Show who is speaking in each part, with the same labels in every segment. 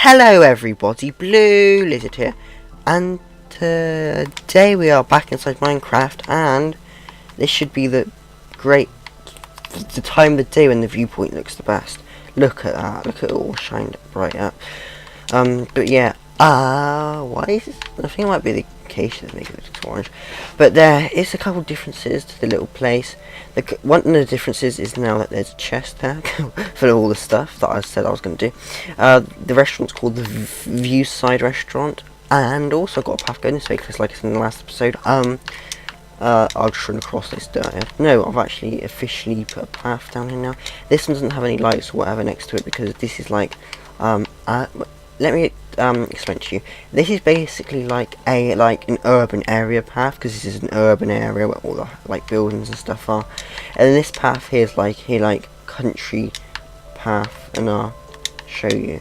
Speaker 1: Hello everybody, Bluelizard here, and today we are back inside Minecraft, and this should be the time of the day when the viewpoint looks the best. Look at that, look at it all shined bright up. But yeah, why is this? I think it might be the case that makes it look orange, but there is a couple differences to the little place. One of the differences is now that there's a chest there for all the stuff that I said I was going to do. The restaurant's called the Viewside restaurant, and also got a path going this way because, like I said in the last episode, I'll just run across this dirt. No, I've actually officially put a path down here now. This one doesn't have any lights or whatever next to it because this is like let me explain to you. This is basically like an urban area path, because this is an urban area where all the like buildings and stuff are. And this path here is like country path, and I'll show you.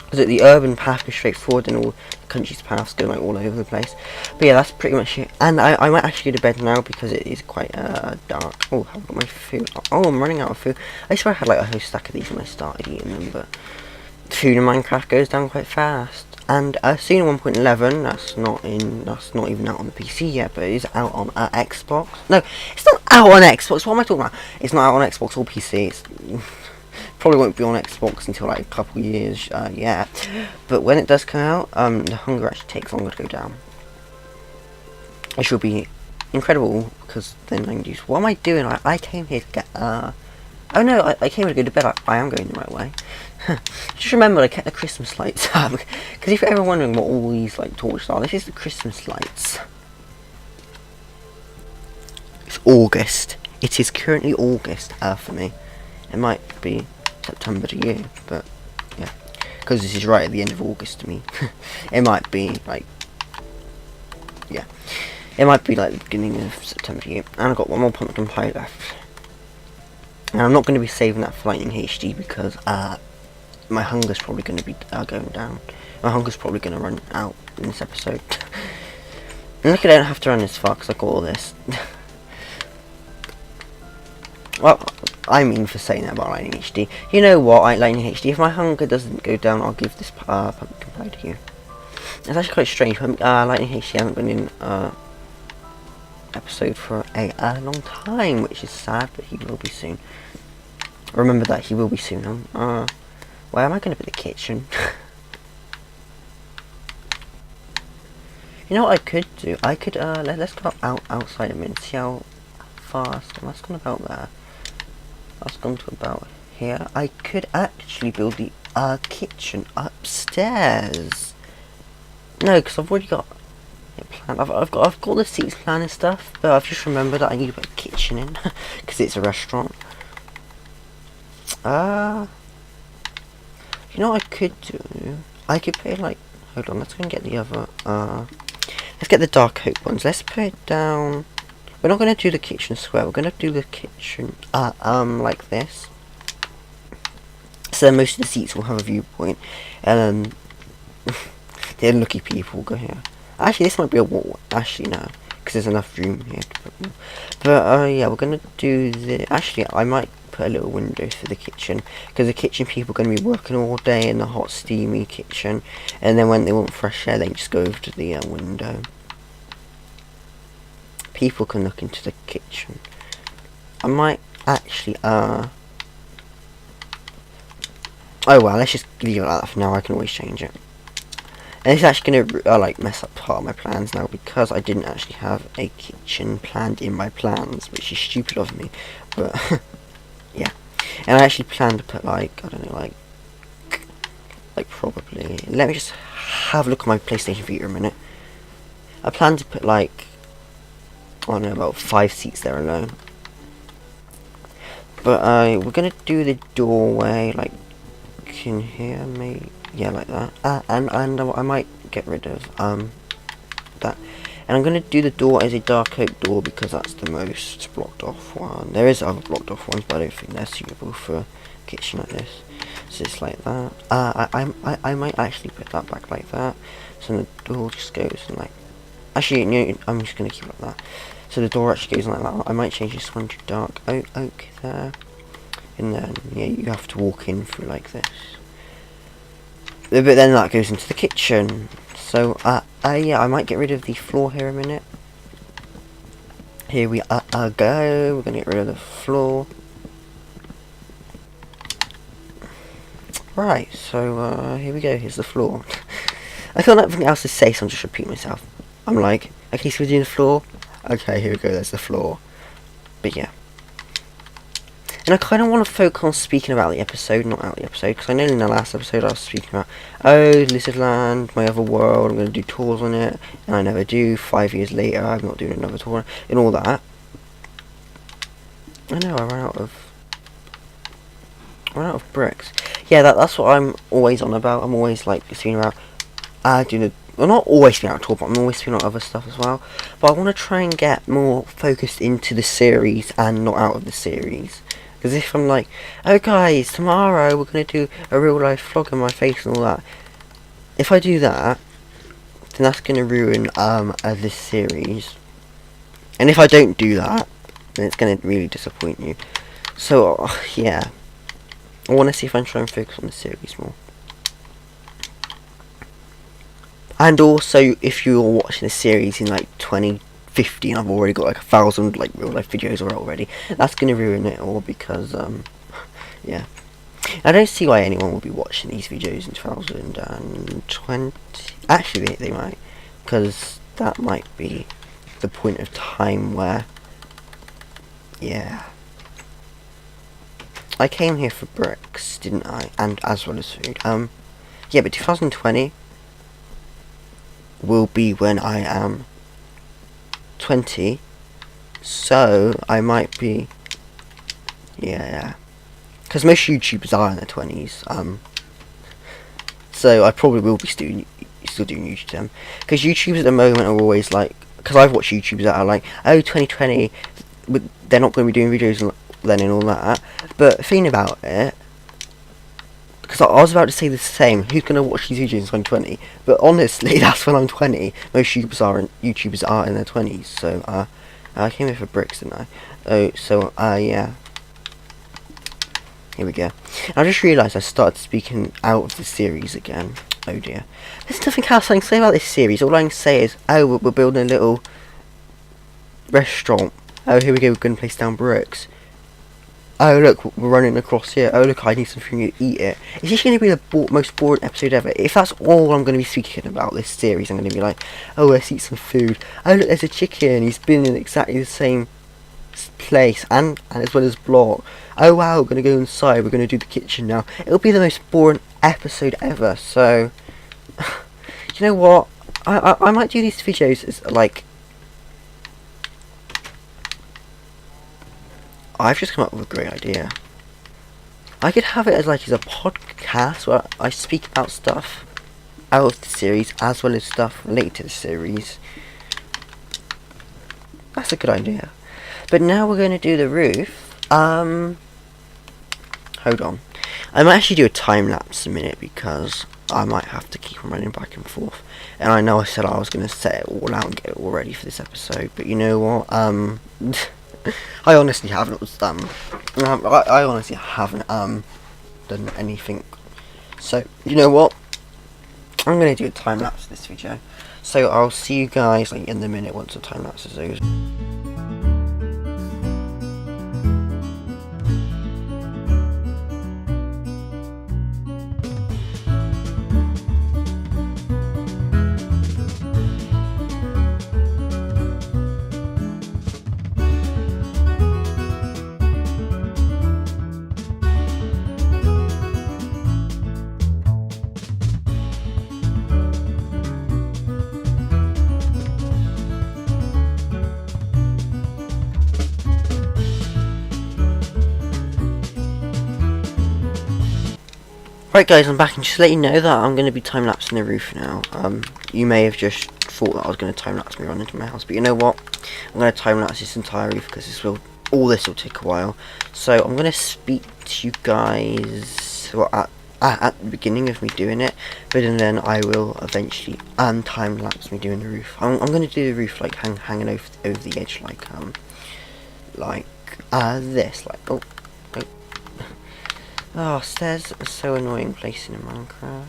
Speaker 1: Because the urban path goes straight forward, and all the country's paths go like all over the place. But yeah, that's pretty much it. And I might actually go to bed now because it is quite dark. Oh, I've got my food. Oh, I'm running out of food. I swear I had like a whole stack of these when I started eating them, but food in Minecraft goes down quite fast. And I've seen 1.11. That's not even out on the PC yet, but it is out on Xbox. No, it's not out on Xbox. What am I talking about? It's not out on Xbox or PC. It's probably won't be on Xbox until like a couple years yet. But when it does come out, the hunger actually takes longer to go down. It should be incredible, because then I can do. What am I doing? I came here to get oh no, I came here to go to bed. I am going the right way. Just remember, I kept the Christmas lights up, because if you're ever wondering what all these like torches are, this is the Christmas lights. It's August. It is currently August for me. It might be September to you, but yeah, because this is right at the end of August to me. It might be like, yeah, it might be like the beginning of September to you. And I've got one more pumpkin pie left, and I'm not going to be saving that for Lightning HD because my hunger's probably going to be going down. My hunger's probably going to run out in this episode. And look, I don't have to run this far because I got all this. Well, I mean for saying that about Lightning HD. You know what, Lightning HD, if my hunger doesn't go down, I'll give this pumpkin pie to you. It's actually quite strange. Lightning HD hasn't been in episode for a long time, which is sad, but he will be soon. Remember that, he will be soon. Where am I going to put the kitchen? You know what I could do? I could let's go outside a minute, see how fast. That's gone about there. That's gone to about here. I could actually build the kitchen upstairs. No, because I've already got it planned. I've got the seats planned and stuff, but I've just remembered that I need to put a kitchen in because it's a restaurant. You know what I could do? I could put like, hold on, let's go and get the other let's get the dark oak ones. Let's put it down. We're not going to do the kitchen square, we're going to do the kitchen like this. So then most of the seats will have a viewpoint, and the unlucky people will go here. Actually, this might be a wall. Actually, no, because there's enough room here to put them. But yeah, we're going to do the. Actually, I might put a little window for the kitchen, because the kitchen people are going to be working all day in the hot, steamy kitchen, and then when they want fresh air, they can just go over to the window. People can look into the kitchen. I might actually oh well, let's just leave it like that for now. I can always change it. And it's actually going to like mess up part of my plans now, because I didn't actually have a kitchen planned in my plans, which is stupid of me, but yeah. And I actually planned to put like, I don't know, like probably, let me just have a look at my PlayStation Vita a minute. I plan to put like, I don't know, about 5 seats there alone. But we're gonna do the doorway like in here, maybe, yeah, like that. And I might get rid of that. And I'm gonna do the door as a dark oak door because that's the most blocked off one. There is other blocked off ones, but I don't think they're suitable for a kitchen like this. So it's like that. I might actually put that back like that. So the door just goes and like. Actually, no, I'm just gonna keep it like that. So the door actually goes like that. I might change this one to dark oak there, and then yeah, you have to walk in through like this. but then that goes into the kitchen. So yeah, I might get rid of the floor here a minute. Here we go. We're gonna get rid of the floor. Right, so here we go. Here's the floor. I got nothing else to say, so I'm just repeating myself. I'm like, okay, so we're doing the floor. Okay, here we go. There's the floor. But yeah. And I kind of want to focus on speaking about the episode, not out the episode, because I know in the last episode I was speaking about, oh, Lizardland, my other world, I'm going to do tours on it, and I never do. 5 years later, I'm not doing another tour, and all that. I know, I ran out of bricks. Yeah, that's what I'm always on about. I'm always like speaking about, doing well, not always speaking out tour, but I'm always speaking about other stuff as well. But I want to try and get more focused into the series and not out of the series. Because if I'm like, oh guys, tomorrow we're going to do a real life vlog on my face and all that. If I do that, then that's going to ruin this series. And if I don't do that, then it's going to really disappoint you. So, yeah. I want to see if I can try and focus on the series more. And also, if you're watching the series in like 2015, I've already got like 1,000 like real life videos already. That's gonna ruin it all because yeah. I don't see why anyone will be watching these videos in 2020. Actually, they might, because that might be the point of time where, yeah. I came here for bricks, didn't I? And as well as food. Yeah, but 2020 will be when I am 20, so I might be, yeah, because most YouTubers are in their 20s, so I probably will be still doing YouTube then, because YouTubers at the moment are always like, because I've watched YouTubers that are like, oh, 2020, they're not going to be doing videos then and all that, but thinking about it, because I was about to say the same, who's going to watch these videos in 2020? But honestly, that's when I'm 20. Most YouTubers are in their 20s. So, I came here for bricks, didn't I? Oh, so, yeah. Here we go. I just realised I started speaking out of the series again. Oh dear. There's nothing else I can say about this series. All I can say is, oh, we're building a little restaurant. Oh, here we go, we're going to place down bricks. Oh look, we're running across here. Oh look, I need something to eat it. Is this going to be the most boring episode ever? If that's all I'm going to be speaking about this series, I'm going to be like, oh, let's eat some food. Oh look, there's a chicken. He's been in exactly the same place and as well as block. Oh wow, we're going to go inside. We're going to do the kitchen now. It'll be the most boring episode ever. So, you know what? I might do these videos as like, I've just come up with a great idea. I could have it as a podcast where I speak about stuff out of the series as well as stuff related to the series. That's a good idea. But now we're going to do the roof. Hold on. I might actually do a time lapse in a minute because I might have to keep on running back and forth. And I know I said I was going to set it all out and get it all ready for this episode, but you know what? I honestly haven't I honestly haven't done anything. So you know what? I'm gonna do a time lapse of this video. So I'll see you guys like in a minute once the time lapse is over. Right guys, I'm back, and just to let you know that I'm going to be time-lapsing the roof now. You may have just thought that I was going to time-lapse me running into my house, but you know what? I'm going to time-lapse this entire roof because all this will take a while. So I'm going to speak to you guys at the beginning of me doing it, but then I will eventually time-lapse me doing the roof. I'm going to do the roof like hanging over the edge like this, like oh, stairs are so annoying placing in Minecraft.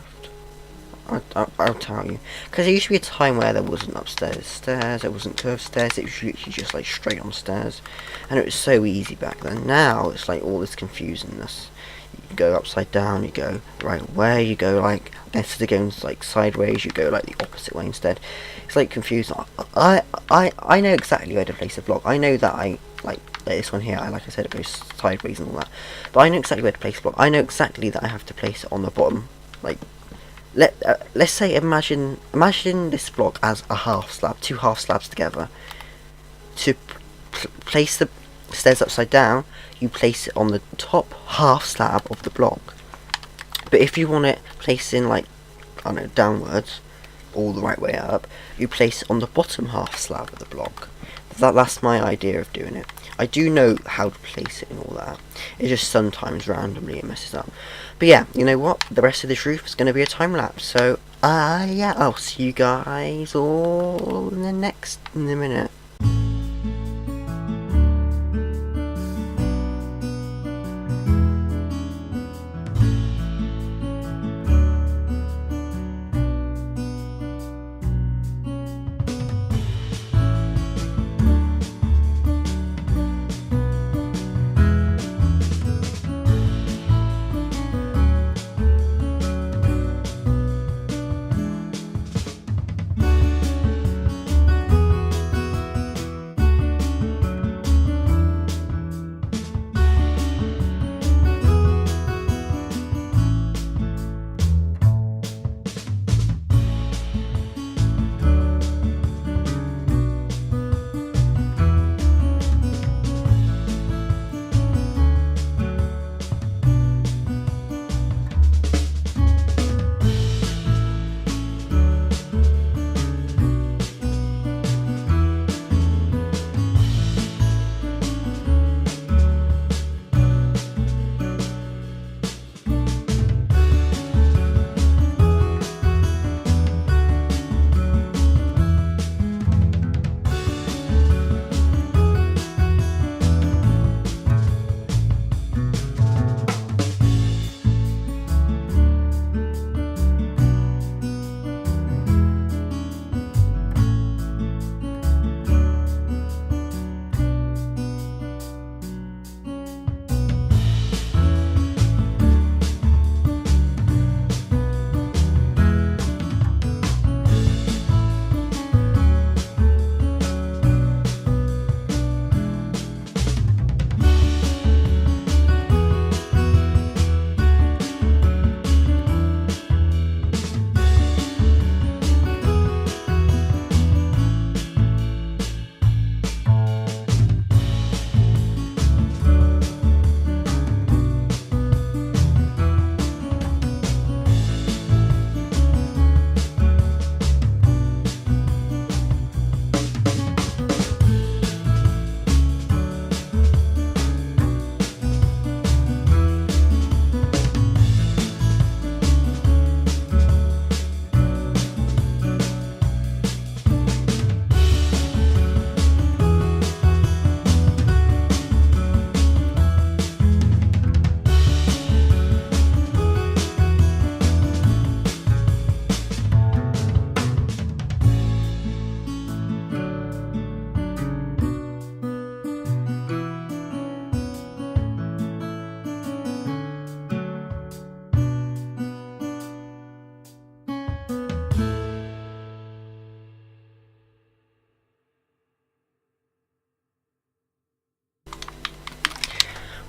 Speaker 1: I'll tell you. Because there used to be a time where there wasn't upstairs stairs, there wasn't curved stairs, it was literally just like straight on stairs. And it was so easy back then. Now it's like all this confusingness. You go upside down, you go the right way, you go like, instead of going like sideways, you go like the opposite way instead. It's like confusing. I know exactly where to place a block. I know that I like this one here, like I said, it goes sideways and all that. But I know exactly where to place a block. I know exactly that I have to place it on the bottom. Like, let's say, imagine this block as a half slab, two half slabs together. To place the stairs upside down, you place it on the top half slab of the block. But if you want it placed in like, I don't know, downwards, all the right way up, you place it on the bottom half slab of the block. That's my idea of doing it. I do know how to place it and all that. It's just sometimes randomly it messes up. But yeah, you know what? The rest of this roof is going to be a time lapse. So, yeah, I'll see you guys all in a minute.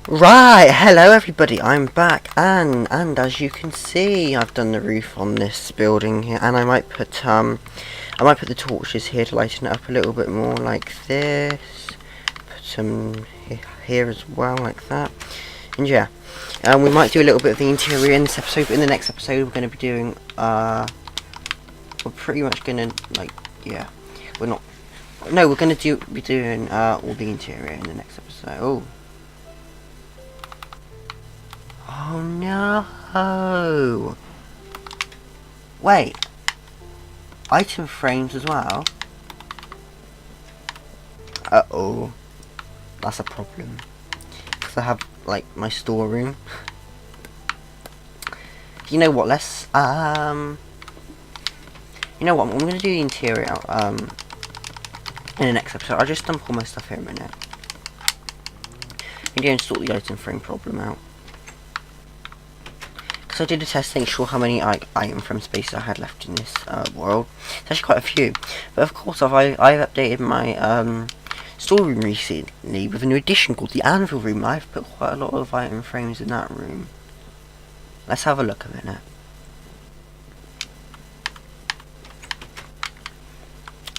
Speaker 1: Right, hello everybody, I'm back, and as you can see, I've done the roof on this building here, and I might put the torches here to lighten it up a little bit more, like this. Put some here as well, like that. And yeah, we might do a little bit of the interior in this episode, but in the next episode we're going to be doing, we're pretty much going to, like, yeah, we're going to be doing all the interior in the next episode. Oh no! Wait, item frames as well? Uh-oh, that's a problem. Because I have, like, my storeroom. You know what, let's You know what? I'm going to do the interior in the next episode. I'll just dump all my stuff here in a minute. I'm going to sort the item frame problem out. Because I did a test to make sure how many item frame spaces I had left in this world. It's actually quite a few. But of course, I've updated my storeroom recently with a new addition called the Anvil Room. I've put quite a lot of item frames in that room. Let's have a look a minute.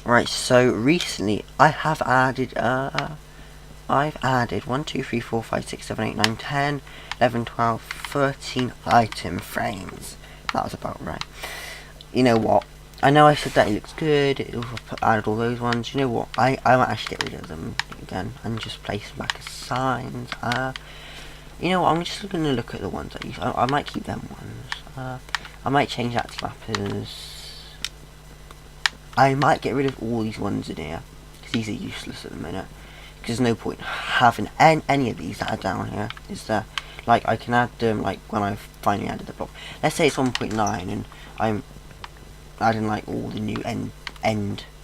Speaker 1: Right, so recently I have added I've added 1, 2, 3, 4, 5, 6, 7, 8, 9, 10, 11, 12, 13 item frames. That was about right. You know what? I know I said that it looks good, added all those ones. You know what? I might actually get rid of them again and just place them back as signs. You know what? I'm just going to look at the ones I use. I might keep them ones. I might change that to mappers. I might get rid of all these ones in here, because these are useless at the minute. Because there's no point having any of these that are down here, is there? Like, I can add them, like, when I've finally added the block. Let's say it's 1.9, and I'm adding, like, all the new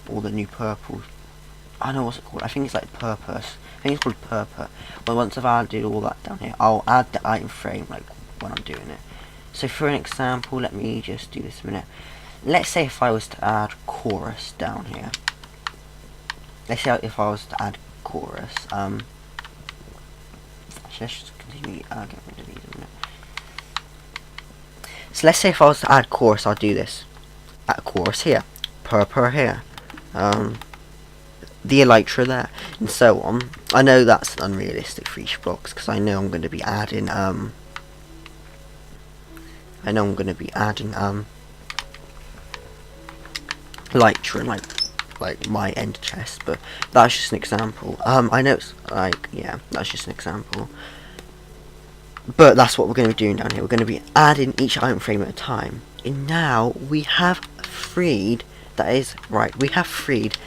Speaker 1: all the new purple. I don't know what's it called. I think it's, like, purpose. I think it's called purple. But once I've added all that down here, I'll add the item frame, like, when I'm doing it. So, for an example, let me just do this a minute. Let's say if I was to add chorus down here. Let's say if I was to add chorus. Actually, let's just continue getting rid of these a minute. So let's say if I was to add chorus, I'll do this. Add chorus here, purple here, the elytra there, and so on. I know that's unrealistic for each blocks because I know I'm going to be adding elytra and like my end chest, but that's just an example. I know it's like, yeah, that's just an example. But that's what we're going to be doing down here. We're going to be adding each item frame at a time. And now we have freed, that is right, we have freed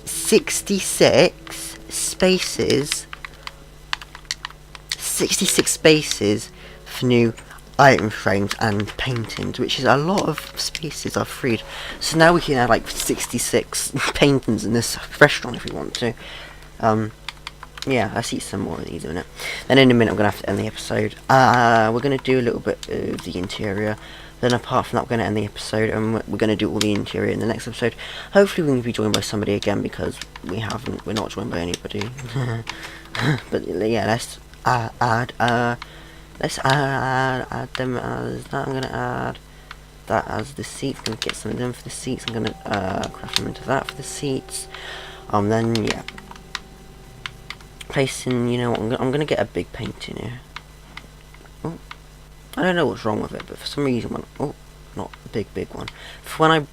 Speaker 1: 66 spaces for new item frames and paintings, which is a lot of spaces I've freed. So now we can add like 66 paintings in this restaurant if we want to. Yeah, I'll see some more of these in a minute. Then in a minute I'm going to have to end the episode. We're going to do a little bit of the interior. Then apart from that, we're going to end the episode, and we're going to do all the interior in the next episode. Hopefully we can be joined by somebody again, because we're not joined by anybody. But yeah, let's add them as that. I'm going to add that as the seats. I'm going to get some of them for the seats. I'm going to craft them into that for the seats. Then yeah, placing, you know what, I'm going to get a big painting here. Oh, I don't know what's wrong with it, but for some reason, not a big one. For when I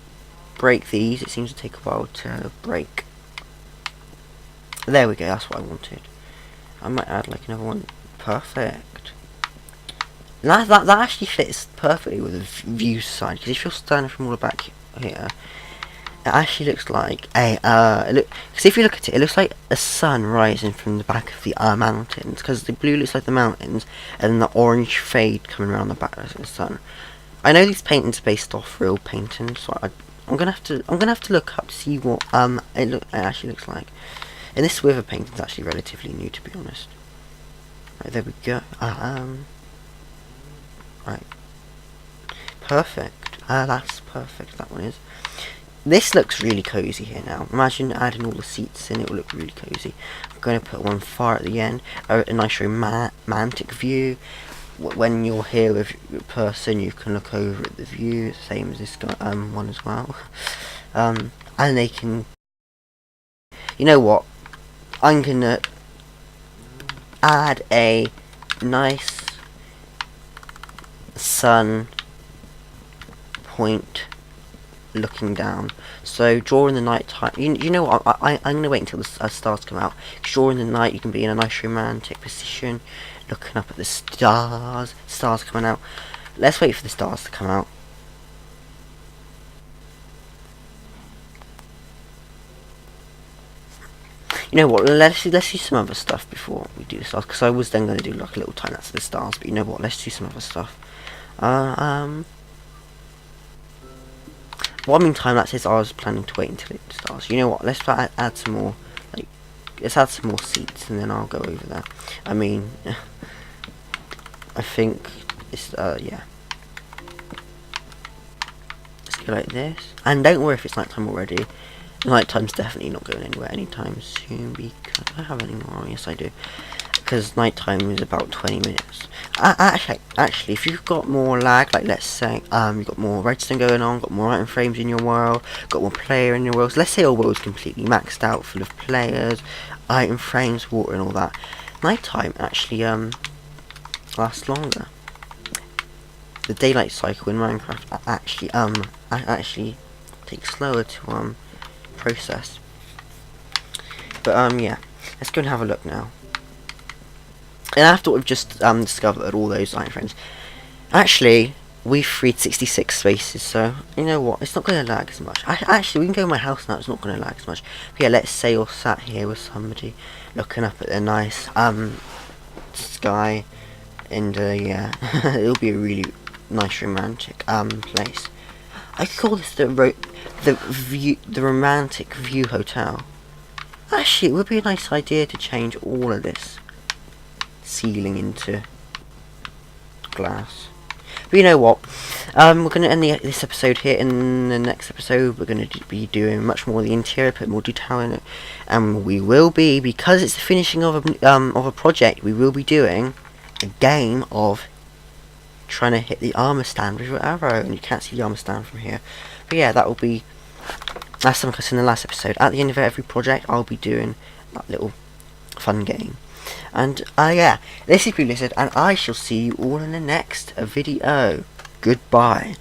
Speaker 1: break these, it seems to take a while to break. There we go, that's what I wanted. I might add like another one. Perfect. That actually fits perfectly with the view side, because if you're standing from all the back here, it actually looks like a because if you look at it, it looks like a sun rising from the back of the mountains, because the blue looks like the mountains, and then the orange fade coming around the back of the sun. I know these paintings are based off real paintings, so I'm gonna have to look up to see what it actually looks like. And this weather painting is actually relatively new, to be honest. Right, there we go. Right, perfect. That's perfect. That one is. This looks really cozy here now. Imagine adding all the seats in, it will look really cozy. I'm going to put one far at the end, a nice romantic view. When you're here with a person, you can look over at the view, same as this guy, one as well. And they can, you know what, I'm going to add a nice sun point looking down. So during the night time, you know what, I'm going to wait until the stars come out. During the night you can be in a nice romantic position, looking up at the stars coming out. Let's wait for the stars to come out. You know what, let's do some other stuff before we do the stars, because I was then going to do like a little time lapse of the stars, but you know what, let's do some other stuff. warming time, that says I was planning to wait until it starts. You know what? Let's add some more. Like, let's add some more seats, and then I'll go over that. I mean, I think it's yeah. Let's go like this. And don't worry if it's nighttime already. Nighttime's definitely not going anywhere anytime soon, because I have any more. Yes, I do. Because nighttime is about 20 minutes. Actually, if you've got more lag, like let's say you've got more redstone going on, got more item frames in your world, got more player in your world. So let's say your world's completely maxed out, full of players, item frames, water, and all that. Nighttime actually lasts longer. The daylight cycle in Minecraft actually takes slower to process. But yeah, let's go and have a look now. And after we've just discovered all those item frames, actually we've freed 66 spaces, so you know what, it's not going to lag as much. Actually, we can go to my house now, it's not going to lag as much. But yeah, let's say you're sat here with somebody looking up at the nice sky, and yeah, it'll be a really nice romantic place. I call this the romantic view hotel. Actually, it would be a nice idea to change all of this ceiling into glass. But you know what? We're going to end this episode here. In the next episode, we're going to be doing much more of the interior, put more detail in it, and we will be, because it's the finishing of a project, we will be doing a game of trying to hit the armor stand with your arrow, and you can't see the armor stand from here. But yeah, that will be, that's something in the last episode. At the end of every project, I'll be doing that little fun game. And yeah, this is Bluelizard, and I shall see you all in the next video. Goodbye.